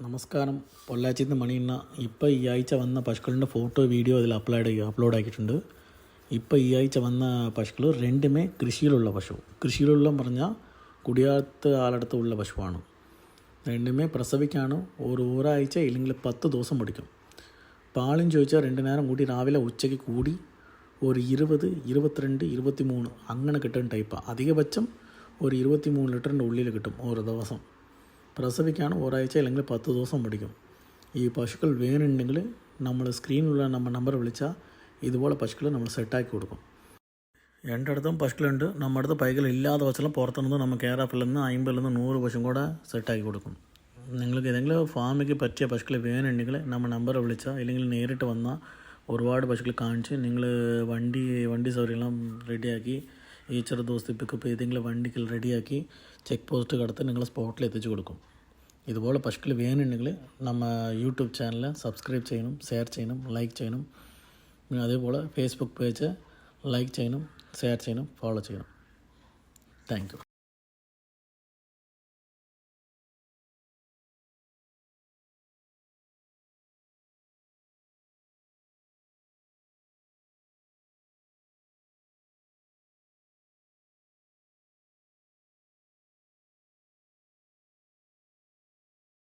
നമസ്കാരം. പൊള്ളാച്ചിന്ന് മണിയെണ്ണ ഇപ്പോൾ ഈ ആഴ്ച വന്ന പശുക്കളുടെ ഫോട്ടോ വീഡിയോ അതിൽ അപ്ലോഡ് ആക്കിയിട്ടുണ്ട്. ഇപ്പോൾ ഈ ആഴ്ച വന്ന പശുക്കൾ രണ്ടുമേ കൃഷിയിലുള്ള പശു. കൃഷിയിലുള്ള പറഞ്ഞാൽ കുടിയാത്ത ആളടുത്ത് ഉള്ള പശുവാണ്. രണ്ടുമേ പ്രസവിക്കാണ്. ഒരാഴ്ച ഇല്ലെങ്കിൽ 10 ദിവസം പിടിക്കും. പാലും ചോദിച്ചാൽ 2 നേരം കൂടി രാവിലെ ഉച്ചയ്ക്ക് കൂടി ഒരു 20, 22, 23 അങ്ങനെ കിട്ടുന്ന ടൈപ്പാണ്. അധികപക്ഷം ഒരു 23 ലിറ്ററിൻ്റെ ഉള്ളിൽ കിട്ടും ഓരോ ദിവസം. പ്രസവിക്കാണ് ഒരാഴ്ച അല്ലെങ്കിൽ 10 ദിവസം പിടിക്കും. ഈ പശുക്കൾ വേണമെങ്കിൽ നമ്മൾ സ്ക്രീനിലുള്ള നമ്പർ വിളിച്ചാൽ ഇതുപോലെ പശുക്കൾ നമ്മൾ സെറ്റാക്കി കൊടുക്കും. എൻ്റെ അടുത്തും പശുക്കളുണ്ട്. നമ്മുടെ അടുത്ത് പൈകൾ ഇല്ലാതെ വച്ചാലും പുറത്തുനിന്ന് നമ്മൾ കേരളത്തിൽ നിന്ന് 50 100 പശുവും കൂടെ സെറ്റാക്കി കൊടുക്കും. നിങ്ങൾക്ക് ഏതെങ്കിലും ഫാമിക്ക് പറ്റിയ പശുക്കൾ വേണമെങ്കിൽ നമ്മൾ നമ്പർ വിളിച്ചാൽ ഇല്ലെങ്കിൽ നേരിട്ട് വന്നാൽ ഒരുപാട് പശുക്കൾ കാണിച്ച് നിങ്ങൾ വണ്ടി സൗകര്യമെല്ലാം റെഡിയാക്കി ഈ ചെറു ദിവസത്തെ പിക്കപ്പ് ഏതെങ്കിലും വണ്ടികൾ റെഡിയാക്കി ചെക്ക് പോസ്റ്റ് കടത്ത് നിങ്ങൾ സ്പോട്ടിൽ എത്തിച്ചു കൊടുക്കും. ഇതുപോലെ പശുക്കൾ വേണമെങ്കിൽ നമ്മ യൂട്യൂബ് ചാനൽ സബ്സ്ക്രൈബ് ചെയ്യണം, ഷെയർ ചെയ്യണം, ലൈക്ക് ചെയ്യണം. അതേപോലെ ഫേസ്ബുക്ക് പേജ് ലൈക്ക് ചെയ്യണം, ഷെയർ ചെയ്യണം, ഫോളോ ചെയ്യണം. Thank you.